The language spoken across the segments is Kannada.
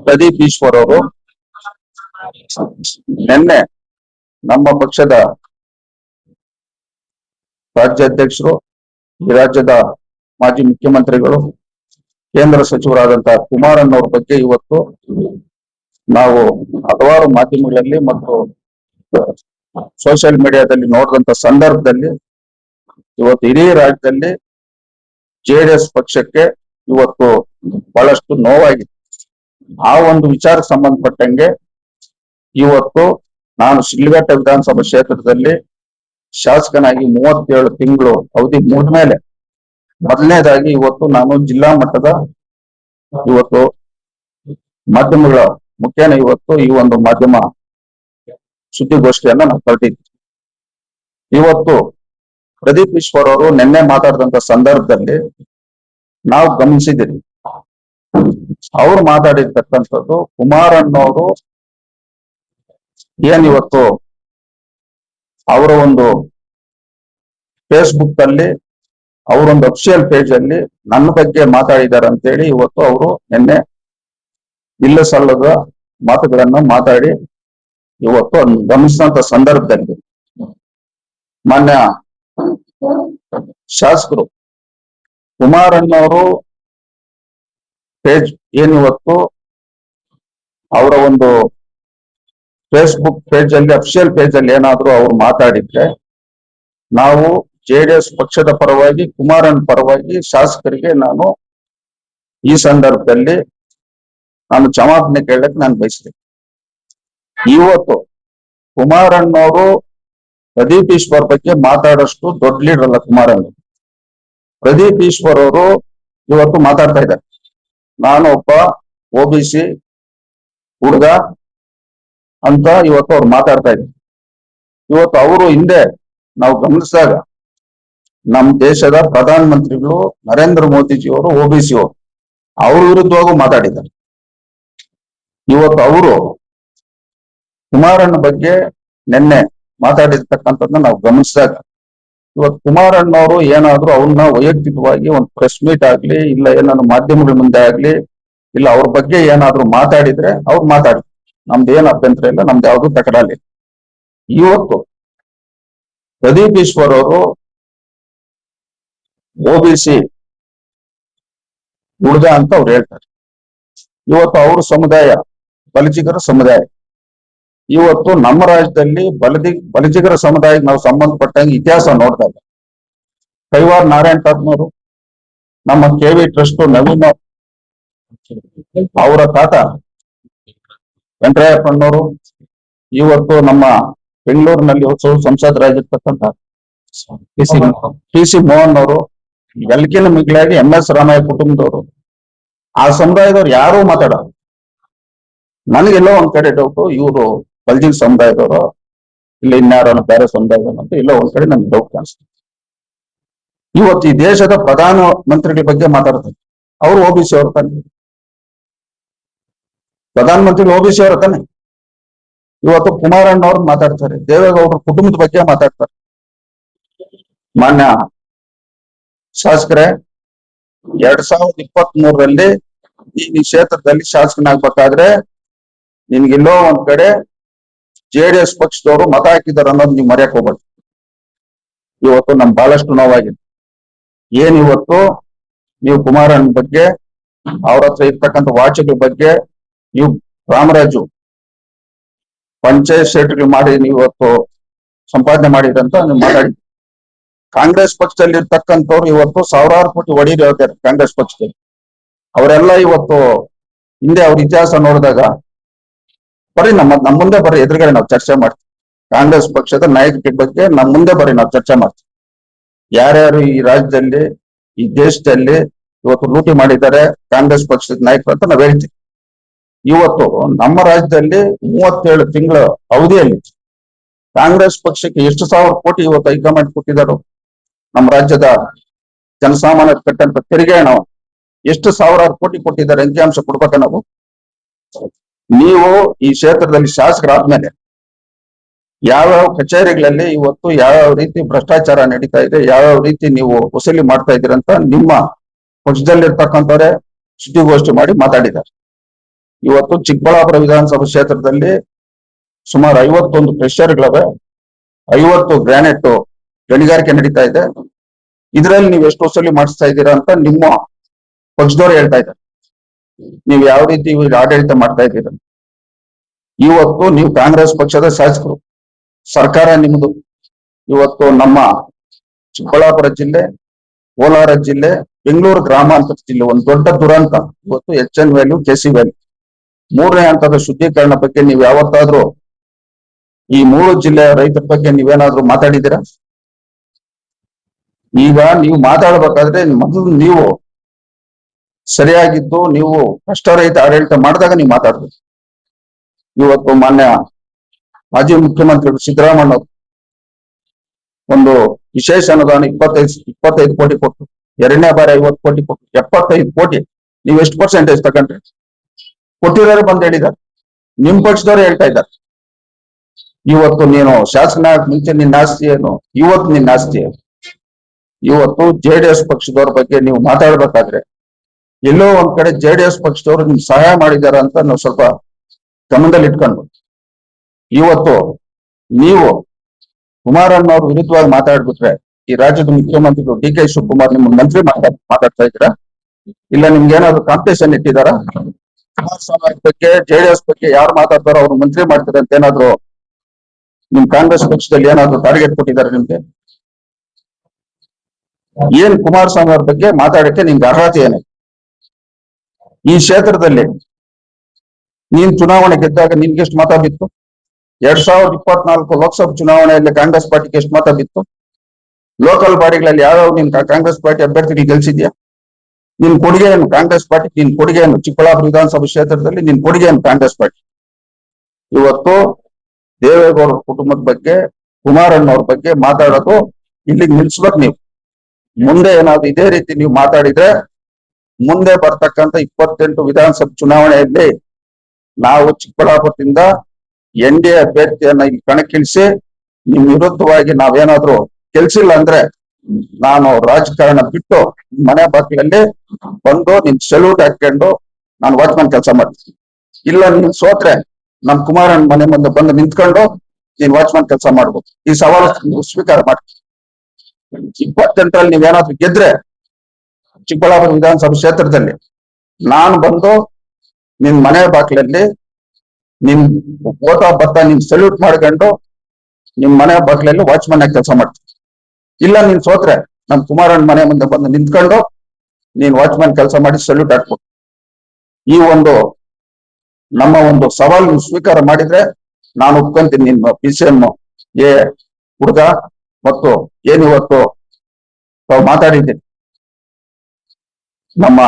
ಪ್ರದೀಪ್ ಈಶ್ವರ್ ಅವರು ನಿನ್ನೆ ನಮ್ಮ ಪಕ್ಷದ ರಾಜ್ಯಾಧ್ಯಕ್ಷರು, ಈ ರಾಜ್ಯದ ಮಾಜಿ ಮುಖ್ಯಮಂತ್ರಿಗಳು, ಕೇಂದ್ರ ಸಚಿವರಾದಂತಹ ಕುಮಾರಣ್ಣವ್ರ ಬಗ್ಗೆ ಇವತ್ತು ನಾವು ಹಲವಾರು ಮಾಧ್ಯಮಗಳಲ್ಲಿ ಮತ್ತು ಸೋಷಿಯಲ್ ಮೀಡಿಯಾದಲ್ಲಿ ನೋಡಿದಂತ ಸಂದರ್ಭದಲ್ಲಿ ಇವತ್ತು ಇಡೀ ರಾಜ್ಯದಲ್ಲಿ ಜೆಡಿಎಸ್ ಪಕ್ಷಕ್ಕೆ ಇವತ್ತು ಬಹಳಷ್ಟು ನೋವಾಗಿದೆ. ಆ ಒಂದು ವಿಚಾರಕ್ಕೆ ಸಂಬಂಧಪಟ್ಟಂಗೆ ಇವತ್ತು ನಾನು ಶಿಡ್ಲಘಟ್ಟ ವಿಧಾನಸಭಾ ಕ್ಷೇತ್ರದಲ್ಲಿ ಶಾಸಕನಾಗಿ 37 ತಿಂಗಳು ಅವಧಿ ಮುಗಿದ ಮೇಲೆ ಮೊದಲನೇದಾಗಿ ಇವತ್ತು ನಾನು ಜಿಲ್ಲಾ ಮಟ್ಟದ ಇವತ್ತು ಮಾಧ್ಯಮಗಳ ಮುಖೇನ ಇವತ್ತು ಈ ಒಂದು ಮಾಧ್ಯಮ ಸುದ್ದಿಗೋಷ್ಠಿಯನ್ನ ನಾವು ಕರೆದಿದ್ವಿ. ಇವತ್ತು ಪ್ರದೀಪ್ ಈಶ್ವರ್ ಅವರು ನಿನ್ನೆ ಮಾತಾಡಿದಂತ ಸಂದರ್ಭದಲ್ಲಿ ನಾವು ಗಮನಿಸಿದ್ದೀವಿ, ಅವ್ರು ಮಾತಾಡಿರ್ತಕ್ಕಂಥದ್ದು ಕುಮಾರಣ್ಣವರು ಏನಿವತ್ತು ಅವರ ಒಂದು ಫೇಸ್ಬುಕ್ ಅಲ್ಲಿ ಅವರೊಂದು ಅಫಿಷಿಯಲ್ ಪೇಜ್ ಅಲ್ಲಿ ನನ್ನ ಬಗ್ಗೆ ಮಾತಾಡಿದ್ದಾರೆ ಅಂತೇಳಿ ಇವತ್ತು ಅವರು ನಿನ್ನೆ ಇಲ್ಲ ಸಲ್ಲದ ಮಾತುಗಳನ್ನ ಮಾತಾಡಿ ಇವತ್ತು ಗಮನಿಸಿದಂತ ಸಂದರ್ಭದಲ್ಲಿ ಮಾನ್ಯ ಶಾಸಕರು ಕುಮಾರಣ್ಣವರು ಪೇಜ್ ಏನಿವತ್ತು ಅವರ ಒಂದು ಫೇಸ್ಬುಕ್ ಪೇಜ್ ಅಲ್ಲಿ ಅಫಿಷಿಯಲ್ ಪೇಜ್ ಅಲ್ಲಿ ಏನಾದ್ರು ಅವ್ರು ಮಾತಾಡಿದ್ರೆ ನಾವು ಜೆಡಿಎಸ್ ಪಕ್ಷದ ಪರವಾಗಿ ಕುಮಾರಣ್ಣ ಪರವಾಗಿ ಶಾಸಕರಿಗೆ ನಾನು ಈ ಸಂದರ್ಭದಲ್ಲಿ ನಾನು ಕ್ಷಮಾಪಣೆ ಕೇಳಕ್ ನಾನು ಬಯಸ್ತೇನೆ. ಇವತ್ತು ಕುಮಾರಣ್ಣವರು ಪ್ರದೀಪ್ ಈಶ್ವರ್ ಬಗ್ಗೆ ಮಾತಾಡೋಷ್ಟು ದೊಡ್ಡ ಲೀಡರ್ ಅಲ್ಲ ಕುಮಾರಣ್ಣ. ಪ್ರದೀಪ್ ಈಶ್ವರ್ ಅವರು ಇವತ್ತು ಮಾತಾಡ್ತಾ ಇದ್ದಾರೆ, ನಾನು ಒಬ್ಬ OBC ಹುಡುಗ ಅಂತ ಇವತ್ತು ಅವ್ರು ಮಾತಾಡ್ತಾ ಇದ್ದಾರೆ. ಇವತ್ತು ಅವರು ಹಿಂದೆ ನಾವು ಗಮನಿಸಿದಾಗ ನಮ್ಮ ದೇಶದ ಪ್ರಧಾನ ಮಂತ್ರಿಗಳು ನರೇಂದ್ರ ಮೋದಿಜಿಯವರು OBC ಅವರು ಅವ್ರ ವಿರುದ್ಧವಾಗೂ ಮಾತಾಡಿದ್ದಾರೆ. ಇವತ್ತು ಅವರು ಕುಮಾರಣ್ಣ ಬಗ್ಗೆ ನಿನ್ನೆ ಮಾತಾಡಿರ್ತಕ್ಕಂಥದ್ದನ್ನ ನಾವು ಗಮನಿಸಿದಾಗ ಇವತ್ತು ಕುಮಾರಣ್ಣವರು ಏನಾದ್ರು ಅವ್ರನ್ನ ವೈಯಕ್ತಿಕವಾಗಿ ಒಂದು ಪ್ರೆಸ್ ಮೀಟ್ ಆಗ್ಲಿ ಇಲ್ಲ ಏನಾದ್ರು ಮಾಧ್ಯಮಗಳ ಮುಂದೆ ಆಗ್ಲಿ ಇಲ್ಲ ಅವ್ರ ಬಗ್ಗೆ ಏನಾದ್ರು ಮಾತಾಡಿದ್ರೆ ಅವ್ರು ಮಾತಾಡಿ ನಮ್ದು ಏನ್ ಅಭ್ಯಂತರ ಇಲ್ಲ, ನಮ್ದು ಯಾವ್ದು ತಕರಾಲಿ. ಇವತ್ತು ಪ್ರದೀಪ್ ಈಶ್ವರ್ ಅವರು OBC ಹುಡುಗ ಅಂತ ಅವ್ರು ಹೇಳ್ತಾರೆ. ಇವತ್ತು ಅವ್ರ ಸಮುದಾಯ ಬಲಿಜಿಗರ ಸಮುದಾಯ. ಇವತ್ತು ನಮ್ಮ ರಾಜ್ಯದಲ್ಲಿ ಬಲಿಜಿಗರ ಸಮುದಾಯಕ್ಕೆ ನಾವು ಸಂಬಂಧಪಟ್ಟಂಗೆ ಇತಿಹಾಸ ನೋಡಿದಾಗ ಕೈವಾರ ನಾರಾಯಣ ಟಾಪ್ನವರು, ನಮ್ಮ KV ಟ್ರಸ್ಟ್ ನವೀನ್ ಅವರ ತಾತ ವೆಂಕಟಯ್ಯಪ್ಪನವರು, ಇವತ್ತು ನಮ್ಮ ಬೆಂಗಳೂರಿನಲ್ಲಿ ಸಂಸದರಾಗಿರ್ತಕ್ಕಂಥ PC ಮೋಹನ್ ಅವರು, ಎಲ್ಕಿನ ಮಿಗಿಲಾಗಿ MS ರಾಮಯ್ಯ ಕುಟುಂಬದವರು, ಆ ಸಮುದಾಯದವ್ರು ಯಾರೂ ಮಾತಾಡೋರು. ನನಗೆಲ್ಲೋ ಒಂದ್ ಕಡೆ ಡೌಟು, ಇವರು ಬಲ್ಜಿನ್ ಸಮುದಾಯದವರು ಇಲ್ಲ ಇನ್ಯಾರೋ ಬೇರೆ ಸಮುದಾಯದವರು ಅಂತ ಎಲ್ಲೋ ಒಂದ್ ಕಡೆ ನನ್ಗೆ ಡೌಟ್ ಕಾಣಿಸ್ತು. ಇವತ್ತು ಈ ದೇಶದ ಪ್ರಧಾನ ಮಂತ್ರಿಗಳ ಬಗ್ಗೆ ಮಾತಾಡ್ತಾರೆ, ಅವರು OBC ಅವರು ತಾನೆ, ಪ್ರಧಾನ ಮಂತ್ರಿಗಳು OBC ಅವರು ತಾನೆ. ಇವತ್ತು ಕುಮಾರಣ್ಣ ಅವ್ರು ಮಾತಾಡ್ತಾರೆ, ದೇವೇಗೌಡರ ಕುಟುಂಬದ ಬಗ್ಗೆ ಮಾತಾಡ್ತಾರೆ. ಮಾನ್ಯ ಶಾಸಕರೇ, 2023ರಲ್ಲಿ ಈ ಕ್ಷೇತ್ರದಲ್ಲಿ ಶಾಸಕನಾಗ್ಬೇಕಾದ್ರೆ ನಿನ್ಗೆಲ್ಲೋ ಒಂದ್ ಕಡೆ JDS ಪಕ್ಷದವರು ಮತ ಹಾಕಿದಾರೆ ಅನ್ನೋದು ನೀವು ಮರೆಯಕ್ ಹೋಗ್ಬೇಡಿ. ಇವತ್ತು ನಮ್ ಬಹಳಷ್ಟು ನೋವಾಗಿದೆ. ಏನಿವತ್ತು ನೀವು ಕುಮಾರಣ್ಣ ಬಗ್ಗೆ ಅವ್ರ ಹತ್ರ ಇರ್ತಕ್ಕಂಥ ವಾಚಗಳ ಬಗ್ಗೆ ನೀವು ರಾಮರಾಜು ಪಂಚಾಯತ್ ಸೆಕ್ರೆಟರಿ ಮಾಡಿ ನೀವು ಇವತ್ತು ಸಂಪಾದನೆ ಮಾಡಿದಂತ ನೀವು ಮಾತಾಡಿ. ಕಾಂಗ್ರೆಸ್ ಪಕ್ಷದಲ್ಲಿ ಇರ್ತಕ್ಕಂಥವ್ರು ಇವತ್ತು ಸಾವಿರಾರು ಕೋಟಿ ಒಡೆಯರು ಹೇಳ್ತಾರೆ ಕಾಂಗ್ರೆಸ್ ಪಕ್ಷದಲ್ಲಿ. ಅವರೆಲ್ಲ ಇವತ್ತು ಹಿಂದೆ ಅವ್ರ ಇತಿಹಾಸ ನೋಡಿದಾಗ ಬರೀ ನಮ್ಮ ಮುಂದೆ ಬರೀ ಎದುರುಗಡೆ ನಾವು ಚರ್ಚೆ ಮಾಡ್ತೀವಿ. ಕಾಂಗ್ರೆಸ್ ಪಕ್ಷದ ನಾಯಕರ ಬಗ್ಗೆ ನಮ್ಮ ಮುಂದೆ ಬರೀ ನಾವು ಚರ್ಚೆ ಮಾಡ್ತೀವಿ. ಯಾರ್ಯಾರು ಈ ರಾಜ್ಯದಲ್ಲಿ ಈ ದೇಶದಲ್ಲಿ ಇವತ್ತು ಲೂಟಿ ಮಾಡಿದ್ದಾರೆ ಕಾಂಗ್ರೆಸ್ ಪಕ್ಷದ ನಾಯಕರು ಅಂತ ನಾವ್ ಹೇಳ್ತೀವಿ. ಇವತ್ತು ನಮ್ಮ ರಾಜ್ಯದಲ್ಲಿ 37 ತಿಂಗಳ ಅವಧಿಯಲ್ಲಿ ಕಾಂಗ್ರೆಸ್ ಪಕ್ಷಕ್ಕೆ ಎಷ್ಟು ಸಾವಿರ ಕೋಟಿ ಇವತ್ತು ಹೈಕಮಾಂಡ್ ಕೊಟ್ಟಿದ್ದಾರೆ. ನಮ್ಮ ರಾಜ್ಯದ ಜನಸಾಮಾನ್ಯರು ಕಟ್ಟಂತ ತೆರಿಗೆ ಹಣ ಎಷ್ಟು ಸಾವಿರಾರು ಕೋಟಿ ಕೊಟ್ಟಿದ್ದಾರೆ, ಅಂಕಿಅಂಶ ಕೊಡ್ಬೇಕ ನಾವು. ನೀವು ಈ ಕ್ಷೇತ್ರದಲ್ಲಿ ಶಾಸಕರಾದ್ಮೇಲೆ ಯಾವ್ಯಾವ ಕಚೇರಿಗಳಲ್ಲಿ ಇವತ್ತು ಯಾವ್ಯಾವ ರೀತಿ ಭ್ರಷ್ಟಾಚಾರ ನಡೀತಾ ಇದೆ, ಯಾವ್ಯಾವ ರೀತಿ ನೀವು ವಸೂಲಿ ಮಾಡ್ತಾ ಇದ್ದೀರಂತ ನಿಮ್ಮ ಪಕ್ಷದಲ್ಲಿರ್ತಕ್ಕಂಥವ್ರೆ ಸುದ್ದಿಗೋಷ್ಠಿ ಮಾಡಿ ಮಾತಾಡಿದ್ದಾರೆ. ಇವತ್ತು ಚಿಕ್ಕಬಳ್ಳಾಪುರ ವಿಧಾನಸಭಾ ಕ್ಷೇತ್ರದಲ್ಲಿ ಸುಮಾರು 51 ಕ್ರೆಷರ್ಗಳವೆ, 50 ಗ್ರಾನೈಟ್ ಗಣಿಗಾರಿಕೆ ನಡೀತಾ ಇದೆ. ಇದರಲ್ಲಿ ನೀವು ಎಷ್ಟು ವಸೂಲಿ ಮಾಡಿಸ್ತಾ ಇದ್ದೀರಾ ಅಂತ ನಿಮ್ಮ ಪಕ್ಷದವ್ರು ಹೇಳ್ತಾ ಇದ್ದಾರೆ. ನೀವು ಯಾವ ರೀತಿ ಆಡಳಿತ ಮಾಡ್ತಾ ಇದ್ದೀರಾ. ಇವತ್ತು ನೀವು ಕಾಂಗ್ರೆಸ್ ಪಕ್ಷದ ಶಾಸಕರು, ಸರ್ಕಾರ ನಿಮ್ದು. ಇವತ್ತು ನಮ್ಮ ಚಿಕ್ಕಬಳ್ಳಾಪುರ ಜಿಲ್ಲೆ, ಕೋಲಾರ ಜಿಲ್ಲೆ, ಬೆಂಗಳೂರು ಗ್ರಾಮಾಂತರ ಜಿಲ್ಲೆ ಒಂದು ದೊಡ್ಡ ದುರಂತ. ಇವತ್ತು HN ವ್ಯಾಲ್ಯೂ, KC ವ್ಯಾಲ್ಯೂ 3ನೇ ಹಂತದ ಶುದ್ಧೀಕರಣ ಬಗ್ಗೆ ನೀವು ಯಾವತ್ತಾದ್ರೂ ಈ 3 ಜಿಲ್ಲೆಯ ರೈತರ ಬಗ್ಗೆ ನೀವೇನಾದ್ರೂ ಮಾತಾಡಿದ್ದೀರಾ? ಈಗ ನೀವು ಮಾತಾಡ್ಬೇಕಾದ್ರೆ ಮೊದಲು ನೀವು ಸರಿಯಾಗಿದ್ದು ನೀವು ಕಷ್ಟರಹಿತ ಆಡಳಿತ ಮಾಡಿದಾಗ ನೀವು ಮಾತಾಡ್ಬೇಕು. ಇವತ್ತು ಮಾನ್ಯ ಮಾಜಿ ಮುಖ್ಯಮಂತ್ರಿ ಸಿದ್ದರಾಮಯ್ಯ ಒಂದು ವಿಶೇಷ ಅನುದಾನ 25 ಕೋಟಿ ಕೊಟ್ಟು, 2ನೇ ಬಾರಿ 50 ಕೋಟಿ ಕೊಟ್ಟು, 75 ಕೋಟಿ ನೀವು ಎಷ್ಟು ಪರ್ಸೆಂಟೇಜ್ ತಗೊಂಡ್ರಿ? ಕೊಟ್ಟಿರೋರು ಬಂದು ಹೇಳಿದ್ದಾರೆ, ನಿಮ್ ಪಕ್ಷದವ್ರು ಹೇಳ್ತಾ ಇದ್ದಾರೆ. ಇವತ್ತು ನೀನು ಶಾಸನ ಮುಂಚೆ ನಿನ್ನ ಆಸ್ತಿ ಏನು, ಇವತ್ತು ನಿನ್ನ ಆಸ್ತಿ ಏನು? ಇವತ್ತು JDS ಪಕ್ಷದವ್ರ ಬಗ್ಗೆ ನೀವು ಮಾತಾಡ್ಬೇಕಾದ್ರೆ ಎಲ್ಲೋ ಒಂದ್ ಕಡೆ JDS ಪಕ್ಷದವರು ನಿಮ್ ಸಹಾಯ ಮಾಡಿದಾರ ಅಂತ ನಾವು ಸ್ವಲ್ಪ ಗಮನದಲ್ಲಿ ಇಟ್ಕೊಂಡು, ಇವತ್ತು ನೀವು ಕುಮಾರಣ್ಣವ್ರ ವಿರುದ್ಧವಾಗಿ ಮಾತಾಡ್ಬಿಟ್ರೆ ಈ ರಾಜ್ಯದ ಮುಖ್ಯಮಂತ್ರಿಗಳು DK ಶಿವಕುಮಾರ್ ನಿಮ್ಮ ಮಂತ್ರಿ ಮಾತಾಡ್ತಾ ಇದ್ದೀರಾ? ಇಲ್ಲ ನಿಮ್ಗೆ ಏನಾದ್ರು ಕಾಂಪಿಟೇಷನ್ ಇಟ್ಟಿದಾರ? ಕುಮಾರಸ್ವಾಮಿ ಬಗ್ಗೆ JDS ಬಗ್ಗೆ ಯಾರು ಮಾತಾಡ್ತಾರೋ ಅವ್ರು ಮಂತ್ರಿ ಮಾಡ್ತಾರೆ ಅಂತ ಏನಾದ್ರು ನಿಮ್ ಕಾಂಗ್ರೆಸ್ ಪಕ್ಷದಲ್ಲಿ ಏನಾದ್ರು ಟಾರ್ಗೆಟ್ ಕೊಟ್ಟಿದ್ದಾರೆ ನಿಮ್ಗೆ? ಏನ್ ಕುಮಾರಸ್ವಾಮಿ ಅವ್ರ ಬಗ್ಗೆ ಮಾತಾಡಕ್ಕೆ ನಿಮ್ಗೆ ಅರ್ಹತೆ ಏನೇ? ಈ ಕ್ಷೇತ್ರದಲ್ಲಿ ನೀನ್ ಚುನಾವಣೆ ಗೆದ್ದಾಗ ನಿನ್ಗೆ ಎಷ್ಟು ಮತ ಬಿತ್ತು? 2024 ಲೋಕಸಭಾ ಚುನಾವಣೆಯಲ್ಲಿ ಕಾಂಗ್ರೆಸ್ ಪಾರ್ಟಿಗೆ ಎಷ್ಟು ಮತ ಬಿತ್ತು? ಲೋಕಲ್ ಬಾಡಿಗಳಲ್ಲಿ ಯಾವ್ಯಾವ ನಿನ್ ಕಾಂಗ್ರೆಸ್ ಪಾರ್ಟಿ ಅಭ್ಯರ್ಥಿಗಳು ಗೆಲ್ಸಿದ್ಯಾ? ನಿನ್ ಕೊಡುಗೆ ಏನು ಕಾಂಗ್ರೆಸ್ ಪಾರ್ಟಿ? ನಿನ್ ಕೊಡುಗೆ ಏನು ಚಿಕ್ಕಬಳ್ಳಾಪುರ ವಿಧಾನಸಭಾ ಕ್ಷೇತ್ರದಲ್ಲಿ? ನಿನ್ ಕೊಡುಗೆ ಏನು ಕಾಂಗ್ರೆಸ್ ಪಾರ್ಟಿ? ಇವತ್ತು ದೇವೇಗೌಡ ಕುಟುಂಬದ ಬಗ್ಗೆ, ಕುಮಾರಣ್ಣವ್ರ ಬಗ್ಗೆ ಮಾತಾಡೋದು ಇಲ್ಲಿಗೆ ನಿಲ್ಸ್ಬೇಕು. ನೀವು ಮುಂದೆ ಏನಾದ್ರು ಇದೇ ರೀತಿ ನೀವು ಮಾತಾಡಿದ್ರೆ ಮುಂದೆ ಬರ್ತಕ್ಕಂಥ 28 ವಿಧಾನಸಭಾ ಚುನಾವಣೆಯಲ್ಲಿ ನಾವು ಚಿಕ್ಕಬಳ್ಳಾಪುರದಿಂದ NDA ಅಭ್ಯರ್ಥಿಯನ್ನ ಇಲ್ಲಿ ಕಣಕ್ಕಿಳಿಸಿ ನಿಮ್ ವಿರುದ್ಧವಾಗಿ ನಾವೇನಾದ್ರೂ ಕೆಲ್ಸಿಲ್ಲ ಅಂದ್ರೆ ನಾನು ರಾಜಕಾರಣ ಬಿಟ್ಟು ಮನೆ ಬಾಗಿಲಲ್ಲಿ ಬಂದು ನಿನ್ ಸಲ್ಯೂಟ್ ಹಾಕೊಂಡು ನಾನು ವಾಚ್ಮನ್ ಕೆಲಸ ಮಾಡ್ತೀನಿ. ಇಲ್ಲ ನೀನ್ ಸೋತ್ರೆ ನಮ್ ಕುಮಾರಣ್ಣ ಮನೆ ಮುಂದೆ ಬಂದು ನಿಂತ್ಕೊಂಡು ನೀನ್ ವಾಚ್ಮನ್ ಕೆಲಸ ಮಾಡ್ಬೋದು. ಈ ಸವಾಲು ಸ್ವೀಕಾರ ಮಾಡ್ತೀನಿ. 28ರಲ್ಲಿ ನೀವೇನಾದ್ರೂ ಗೆದ್ರೆ ಚಿಕ್ಕಬಳ್ಳಾಪುರ ವಿಧಾನಸಭಾ ಕ್ಷೇತ್ರದಲ್ಲಿ ನಾನು ಬಂದು ನಿನ್ ಮನೆ ಬಾಗಿಲಲ್ಲಿ ನಿನ್ ಓಟೋ ಬತ್ತ ನಿನ್ ಸಲ್ಯೂಟ್ ಮಾಡ್ಕೊಂಡು ನಿಮ್ ಮನೆ ಬಾಗಿಲಲ್ಲಿ ವಾಚ್ಮನ್ ಆಗಿ ಕೆಲಸ ಮಾಡ್ತೀನಿ. ಇಲ್ಲ ನೀನ್ ಸೋತ್ರೆ ನಮ್ ಕುಮಾರಣ್ಣ ಮನೆ ಮುಂದೆ ಬಂದು ನಿಂತ್ಕೊಂಡು ನೀನ್ ವಾಚ್ಮನ್ ಕೆಲಸ ಮಾಡಿ ಸಲ್ಯೂಟ್ ಹಾಕ್ಬೇಕು. ಈ ಒಂದು ನಮ್ಮ ಒಂದು ಸವಾಲು ಸ್ವೀಕಾರ ಮಾಡಿದ್ರೆ ನಾನು ಒಪ್ಕೊಂತೀನಿ. ನಿನ್ನ PCM ಹುಡುಗ ಮತ್ತು ಏನಿವತ್ತು ತಾವು ಮಾತಾಡಿದ್ದೀನಿ ನಮ್ಮ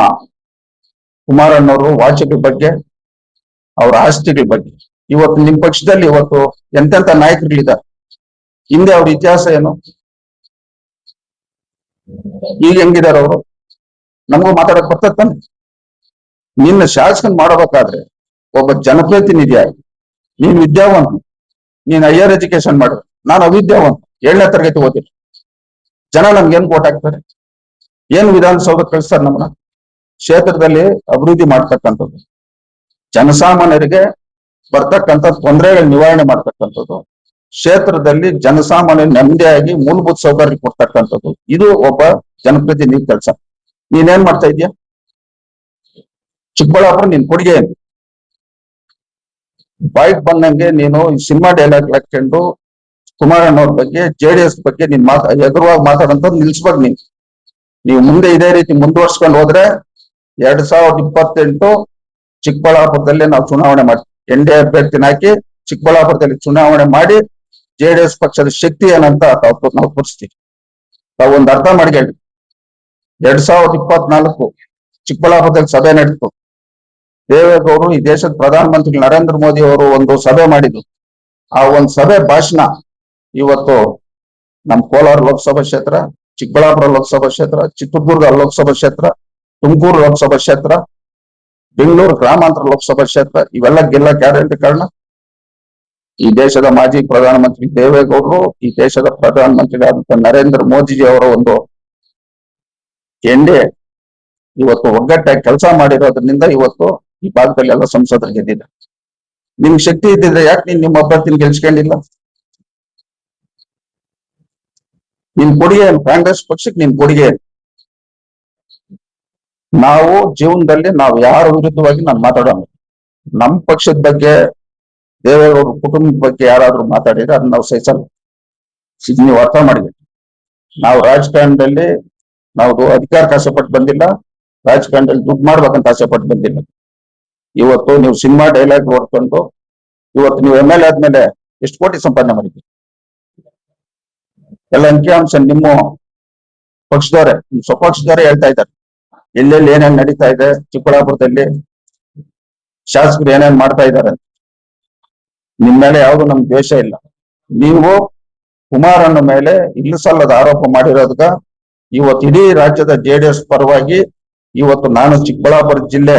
ಕುಮಾರಣ್ಣವರು ವಾಚಕರ ಬಗ್ಗೆ, ಅವರ ಆಸ್ತಿಗಳ ಬಗ್ಗೆ. ಇವತ್ತು ನಿಮ್ ಪಕ್ಷದಲ್ಲಿ ಇವತ್ತು ಎಂತೆಂತ ನಾಯಕರುಗಳಿದ್ದಾರೆ, ಹಿಂದೆ ಅವ್ರ ಇತಿಹಾಸ ಏನು, ಈಗ ಹೆಂಗಿದಾರ ಅವರು? ನಮಗೂ ಮಾತಾಡಕ್ ಬರ್ತತಾನೆ. ನಿನ್ನ ಶಾಸಕನ್ ಮಾಡಬೇಕಾದ್ರೆ ಒಬ್ಬ ಜನಪ್ರತಿನಿಧಿಯಾಗಿ ನೀನ್ ವಿದ್ಯಾವಂತ, ನೀನ್ ಹೈಯರ್ ಎಜುಕೇಶನ್ ಮಾಡ, ನಾನು ಅವಿದ್ಯಾವಂತ, 7ನೇ ತರಗತಿ ಓದಿಲ್ಲ. ಜನ ನಮ್ಗೆ ಏನ್ ವೋಟ್ ಹಾಕ್ತಾರೆ? ಏನ್ ವಿಧಾನಸೌಧ ಕಳಿಸ್ತಾರೆ? ನಮ್ಮನ್ನ ಕ್ಷೇತ್ರದಲ್ಲಿ ಅಭಿವೃದ್ಧಿ ಮಾಡ್ತಕ್ಕಂಥದ್ದು, ಜನಸಾಮಾನ್ಯರಿಗೆ ಬರ್ತಕ್ಕಂಥ ತೊಂದರೆಗಳ ನಿವಾರಣೆ ಮಾಡ್ತಕ್ಕಂಥದ್ದು, ಕ್ಷೇತ್ರದಲ್ಲಿ ಜನಸಾಮಾನ್ಯ ನೆಮ್ಮದಿಯಾಗಿ ಮೂಲಭೂತ ಸೌಕರ್ಯ ಕೊಡ್ತಕ್ಕಂಥದ್ದು, ಇದು ಒಬ್ಬ ಜನಪ್ರತಿನಿಧಿ ಕೆಲಸ. ನೀನೇನ್ ಮಾಡ್ತಾ ಇದೀಯ? ಚಿಕ್ಕಬಳ್ಳಾಪುರ ನಿನ್ ಕೊಡುಗೆ ಏನು? ಬಾಯ್ಗೆ ಬಂದಂಗೆ ನೀನು ಸಿನಿಮಾ ಡೈಲಾಗ್ ಹಾಕೊಂಡು ಕುಮಾರಣ್ಣವ್ರ ಬಗ್ಗೆ, JDS ಬಗ್ಗೆ ನೀನ್ ಎದುರುವಾಗಿ ಮಾತಾಡಂತದ್ದು ನಿಲ್ಸ್ಬೇಕು. ನೀವು ಮುಂದೆ ಇದೇ ರೀತಿ ಮುಂದುವರ್ಸ್ಕೊಂಡು ಹೋದ್ರೆ 2028 ಚಿಕ್ಕಬಳ್ಳಾಪುರದಲ್ಲಿ ನಾವು ಚುನಾವಣೆ ಮಾಡ್ತೀವಿ. NDA ಅಭ್ಯರ್ಥಿನ ಹಾಕಿ ಚಿಕ್ಕಬಳ್ಳಾಪುರದಲ್ಲಿ ಚುನಾವಣೆ ಮಾಡಿ JDS ಪಕ್ಷದ ಶಕ್ತಿ ಏನಂತ ನಾವು ತೋರಿಸ್ತೀವಿ. ತಾವು ಒಂದು ಅರ್ಥ ಮಾಡ್ಕೊಳ್ಳಿ. 2024 ಚಿಕ್ಕಬಳ್ಳಾಪುರದಲ್ಲಿ ಸಭೆ ನಡೀತು. ದೇವೇಗೌಡರು ಈ ದೇಶದ ಪ್ರಧಾನಮಂತ್ರಿ ನರೇಂದ್ರ ಮೋದಿ ಅವರು ಒಂದು ಸಭೆ ಮಾಡಿದ್ರು. ಆ ಒಂದು ಸಭೆ ಭಾಷಣ ಇವತ್ತು ನಮ್ ಕೋಲಾರ ಲೋಕಸಭಾ ಕ್ಷೇತ್ರ, ಚಿಕ್ಕಬಳ್ಳಾಪುರ ಲೋಕಸಭಾ ಕ್ಷೇತ್ರ, ಚಿತ್ರದುರ್ಗ ಲೋಕಸಭಾ ಕ್ಷೇತ್ರ, ತುಮಕೂರು ಲೋಕಸಭಾ ಕ್ಷೇತ್ರ, ಬೆಂಗಳೂರು ಗ್ರಾಮಾಂತರ ಲೋಕಸಭಾ ಕ್ಷೇತ್ರ ಇವೆಲ್ಲ ಗೆಲ್ಲಕ್ಕೆ ಯಾರೇಂತ ಕಾರಣ? ಈ ದೇಶದ ಮಾಜಿ ಪ್ರಧಾನಮಂತ್ರಿ ದೇವೇಗೌಡರು, ಈ ದೇಶದ ಪ್ರಧಾನಮಂತ್ರಿಗಳಾದಂತಹ ನರೇಂದ್ರ ಮೋದಿಜಿ ಅವರ ಒಂದು ಎನ್ಡಿ ಇವತ್ತು ಒಗ್ಗಟ್ಟಾಗಿ ಕೆಲಸ ಮಾಡಿರೋದ್ರಿಂದ ಇವತ್ತು ಈ ಭಾಗದಲ್ಲಿ ಎಲ್ಲ ಸಂಸದರು ಗೆದ್ದಿದೆ. ನಿಮ್ಗೆ ಶಕ್ತಿ ಇದ್ದಿದ್ರೆ ಯಾಕೆ ನಿಮ್ಮ ಅಭ್ಯರ್ಥಿನ ಗೆಲ್ಸ್ಕೊಂಡಿಲ್ಲ? ನಿನ್ ಕೊಡುಗೆ ಏನು? ಕಾಂಗ್ರೆಸ್ ಪಕ್ಷಕ್ಕೆ ನಿನ್ ಕೊಡುಗೆ ಏನು? ನಾವು ಜೀವನದಲ್ಲಿ ನಾವು ಯಾರ ವಿರುದ್ಧವಾಗಿ ನಾನು ಮಾತಾಡೋಣ. ನಮ್ಮ ಪಕ್ಷದ ಬಗ್ಗೆ, ದೇವೇಗೌಡ ಕುಟುಂಬದ ಬಗ್ಗೆ ಯಾರಾದ್ರೂ ಮಾತಾಡಿದ್ರೆ ಅದನ್ನ ನಾವು ಸಹಿಸಲ್ಲ. ಇದು ನೀವು ಅರ್ಥ ಮಾಡಿದ್ರಿ. ನಾವು ರಾಜಕಾರಣದಲ್ಲಿ ನಾವು ಅಧಿಕಾರಕ್ಕೆ ಆಸೆಪಟ್ಟು ಬಂದಿಲ್ಲ, ರಾಜಕಾರಣದಲ್ಲಿ ದುಡ್ಡು ಮಾಡ್ಬೇಕಂತ ಆಸೆಪಟ್ಟು ಬಂದಿಲ್ಲ. ಇವತ್ತು ನೀವು ಸಿನಿಮಾ ಡೈಲಾಗ್ ಹೊಡ್ಕೊಂಡು ಇವತ್ತು ನೀವು MLA ಆದ್ಮೇಲೆ ಎಷ್ಟು ಕೋಟಿ ಸಂಪಾದನೆ ಮಾಡಿದ್ರಿ? ಎಲ್ಲ ಅಂಕಿಅಂಶ ನಿಮ್ಮ ಪಕ್ಷದವರೇ, ನಿಮ್ಮ ಸ್ವಪಕ್ಷದವರೇ ಹೇಳ್ತಾ ಇದ್ದಾರೆ. ಎಲ್ಲೆಲ್ಲಿ ಏನೇನ್ ನಡೀತಾ ಇದೆ, ಚಿಕ್ಕಬಳ್ಳಾಪುರದಲ್ಲಿ ಶಾಸಕರು ಏನೇನ್ ಮಾಡ್ತಾ ಇದ್ದಾರೆ. ನಿಮ್ ಮೇಲೆ ಯಾವುದು ನಮ್ಗೆ ದ್ವೇಷ ಇಲ್ಲ. ನೀವು ಕುಮಾರಣ್ಣ ಮೇಲೆ ಇಲ್ಲಿಸಲ್ಲದ ಆರೋಪ ಮಾಡಿರೋದ್ಗ ಇವತ್ತು ಇಡೀ ರಾಜ್ಯದ JDS ಪರವಾಗಿ ಇವತ್ತು ನಾನು ಚಿಕ್ಕಬಳ್ಳಾಪುರ ಜಿಲ್ಲೆ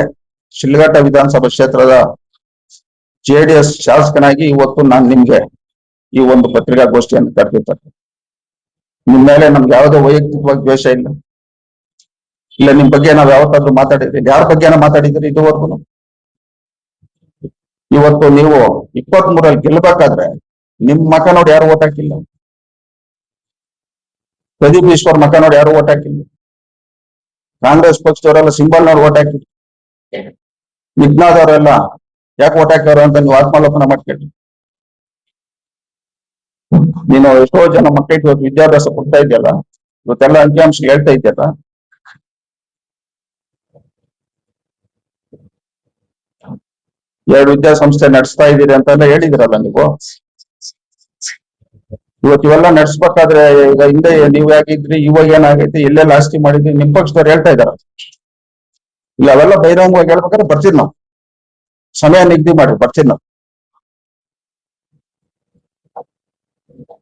ಶಿಲ್ಘಟ್ಟ ವಿಧಾನಸಭಾ ಕ್ಷೇತ್ರದ JDS ಶಾಸಕನಾಗಿ ಇವತ್ತು ನಾನು ನಿಮ್ಗೆ ಈ ಒಂದು ಪತ್ರಿಕಾಗೋಷ್ಠಿಯನ್ನು ಕರೆದಿರ್ತಾರೆ. ನಿಮ್ ಮೇಲೆ ನಮ್ಗೆ ಯಾವುದೇ ವೈಯಕ್ತಿಕವಾಗಿ ದ್ವೇಷ ಇಲ್ಲ. ಇಲ್ಲ ನಿಮ್ ಬಗ್ಗೆ ನಾವ್ ಯಾವತ್ತಾದ್ರೂ ಮಾತಾಡಿದ್ರಿ? ಯಾರ ಬಗ್ಗೆನ ಮಾತಾಡಿದ್ರಿ ಇದುವರೆಗೂ? ಇವತ್ತು ನೀವು 23ರಲ್ಲಿ ಗೆಲ್ಬೇಕಾದ್ರೆ ನಿಮ್ ಮಕ ನೋಡಿ ಯಾರು ಓಟ್ ಹಾಕಿಲ್ಲ. ಪ್ರದೀಪ್ ಈಶ್ವರ್ ಮಕ ನೋಡಿ ಯಾರು ಓಟ್ ಹಾಕಿಲ್ಲ. ಕಾಂಗ್ರೆಸ್ ಪಕ್ಷದವರೆಲ್ಲ ಸಿಂಬಲ್ ನೋಡಿ ಓಟ್ ಹಾಕಿದ್ರು. ನಿಜ್ಞಾದವರೆಲ್ಲ ಯಾಕೆ ಓಟ್ ಹಾಕ್ಯಾರ ಅಂತ ನೀವು ಆತ್ಮಾಲೋಕನ ಮಾಡ್ಕೊಳ್ಳಿ. ನೀನು ಎಷ್ಟೋ ಜನ ಮಕ್ಕಳಿಗೆ ಇವತ್ತು ವಿದ್ಯಾಭ್ಯಾಸ ಕೊಡ್ತಾ ಇದೆಯಲ್ಲ, ಇವತ್ತೆಲ್ಲ ಅಂಕಿಅಂಶ ಹೇಳ್ತಾ ಇದೆಯಲ್ಲ, ಎರಡು ವಿದ್ಯಾಸಂಸ್ಥೆ ನಡೆಸ್ತಾ ಇದ್ದೀರಿ ಅಂತೆಲ್ಲ ಹೇಳಿದಿರಲ್ಲ ನೀವು. ಇವತ್ತು ಇವೆಲ್ಲ ನಡೆಸ್ಬೇಕಾದ್ರೆ ಈಗ ಹಿಂದೆ ನೀವ್ ಯಾಕಿದ್ರಿ, ಇವಾಗ ಏನಾಗೈತಿ, ಎಲ್ಲೆಲ್ಲ ಆಸ್ತಿ ಮಾಡಿದ್ರಿ, ನಿಮ್ ಪಕ್ಷದವ್ರು ಹೇಳ್ತಾ ಇದಾರ. ಇಲ್ಲ ಅವೆಲ್ಲ ಬಹಿರಂಗವಾಗಿ ಹೇಳ್ಬೇಕಾದ್ರೆ ಬರ್ತೀವಿ ನಾವು, ಸಮಯ ನಿಗದಿ ಮಾಡಿ ಬರ್ತೀವಿ ನಾವು.